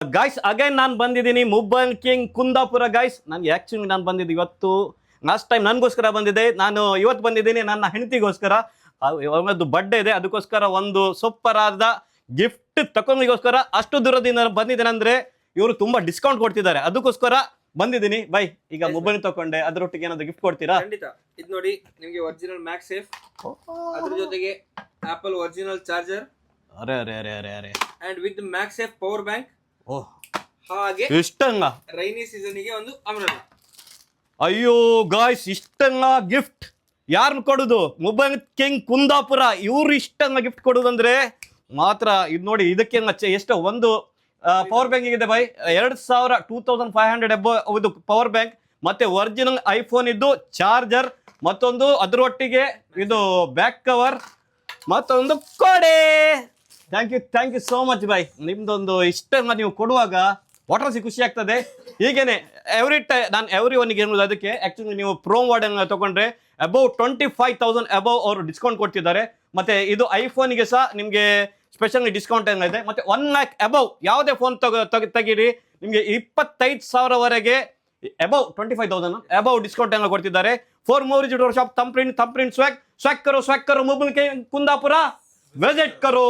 Guys again ನಾನು ಬಂದಿದ್ದೀನಿ mobile king Kundapura guys. ನನಗೆ ಆ್ಯಕ್ಚುಲಿ ನಾನು ಬಂದಿದ್ದು ಇವತ್ತು, ಲಾಸ್ಟ್ ಟೈಮ್ ನನಗೋಸ್ಕರ ಬಂದಿದ್ದೆ, ನಾನು ಇವತ್ತು ಬಂದಿದ್ದೀನಿ ನನ್ನ ಹೆಂಡತಿಗೋಸ್ಕರ. ಅವನದ್ದು ಬರ್ಡೇ ಇದೆ, ಅದಕ್ಕೋಸ್ಕರ ಒಂದು ಸೂಪರ್ ಆದ ಗಿಫ್ಟ್ ತಗೊಂಡಿಗೋಸ್ಕರ ಅಷ್ಟು ದೂರದಿಂದ ಬಂದಿದ್ದೇನೆ. ಅಂದರೆ ಇವರು ತುಂಬ ಡಿಸ್ಕೌಂಟ್ ಕೊಡ್ತಿದ್ದಾರೆ, ಅದಕ್ಕೋಸ್ಕರ ಬಂದಿದ್ದೀನಿ. ಬೈ ಈಗ ಮೊಬೈಲ್ ತಗೊಂಡೆ, ಅದರೊಟ್ಟಿಗೆ ಏನಾದ್ರು ಗಿಫ್ಟ್ ಕೊಡ್ತೀರಾ? ಖಂಡಿತ. ಇದು ನೋಡಿ ನಿಮಗೆ ಒರಿಜಿನಲ್ ಮ್ಯಾಕ್ ಸೇಫ್, ಅದ್ರ ಜೊತೆಗೆ ಆಪಲ್ ಒರಿಜಿನಲ್ ಚಾರ್ಜರ್, ಅರೆ ಅರೆ ಅರೆ ಅರೆ ಅರೆ and with MagSafe power bank. Oh, ಹಾಗೆ ಇಷ್ಟಂಗ ರೈನಿ ಸೀಸನ್ಗೆ ಒಂದು ಅಮ್ರಲ್ಲ. ಅಯ್ಯೋ ಗಾಯ್ಸ್, ಇಷ್ಟಂಗ ಗಿಫ್ಟ್ ಯಾರು ಕೊಡುದು? ಮೊಬೈಲ್ ಕಿಂಗ್ ಕುಂದಾಪುರ ಇವ್ರು ಇಷ್ಟಂಗ ಗಿಫ್ಟ್ ಕೊಡುದಂದ್ರೆ ಮಾತ್ರ. ಇದು ನೋಡಿ, ಇದಕ್ಕೆ ಎಷ್ಟು ಒಂದು ಪವರ್ ಬ್ಯಾಂಕ್ ಇದೆ ಬೈ, 2500 ಎಬ್ಬೋ ಇದು ಪವರ್ ಬ್ಯಾಂಕ್, ಮತ್ತೆ ಒರಿಜಿನಲ್ ಐಫೋನ್ ಇದ್ದು ಚಾರ್ಜರ್, ಮತ್ತೊಂದು ಅದರೊಟ್ಟಿಗೆ ಇದು ಬ್ಯಾಕ್ ಕವರ್, ಮತ್ತೊಂದು ಕೊಡೆ. Thank you so much bye. ನಿಮ್ದೊಂದು ಇಷ್ಟನ್ನ ನೀವು ಕೊಡುವಾಗ ವಾಟರ್ಸಿ ಖುಷಿ ಆಗ್ತದೆ. ಹೀಗೇನೆ ನಾನು ಎವ್ರಿ ಒನ್ಗೆ ಏನುವುದು, ಅದಕ್ಕೆ ಆ್ಯಕ್ಚುಲಿ ನೀವು ಪ್ರೋಮ್ ವರ್ಡನ್ನು ತೊಗೊಂಡ್ರೆ ಅಬೌವ್ 25,000 ಅಬೌವ್ ಅವರು ಡಿಸ್ಕೌಂಟ್ ಕೊಡ್ತಿದ್ದಾರೆ. ಮತ್ತು ಇದು ಐಫೋನಿಗೆ ಸಹ ನಿಮಗೆ ಸ್ಪೆಷಲಿ ಡಿಸ್ಕೌಂಟ್ ಏನಿದೆ. ಮತ್ತು 1 lakh ಅಬೌವ್ ಯಾವುದೇ ಫೋನ್ ತೆಗೀರಿ, ನಿಮಗೆ 25,000ವರೆಗೆ ಅಬೌವ್ 25,000 ಅಬೌವ್ ಡಿಸ್ಕೌಂಟ್ ಎಲ್ಲ ಕೊಡ್ತಿದ್ದಾರೆ. ಫಾರ್ ಮೋರ್ ವಿಸಿಟ್ ಶಾಪ್ ಥಂಪ್ರಿಂಟ್ ಸ್ವैग करो मोबाइल के कुंदापुरा विजिट करो.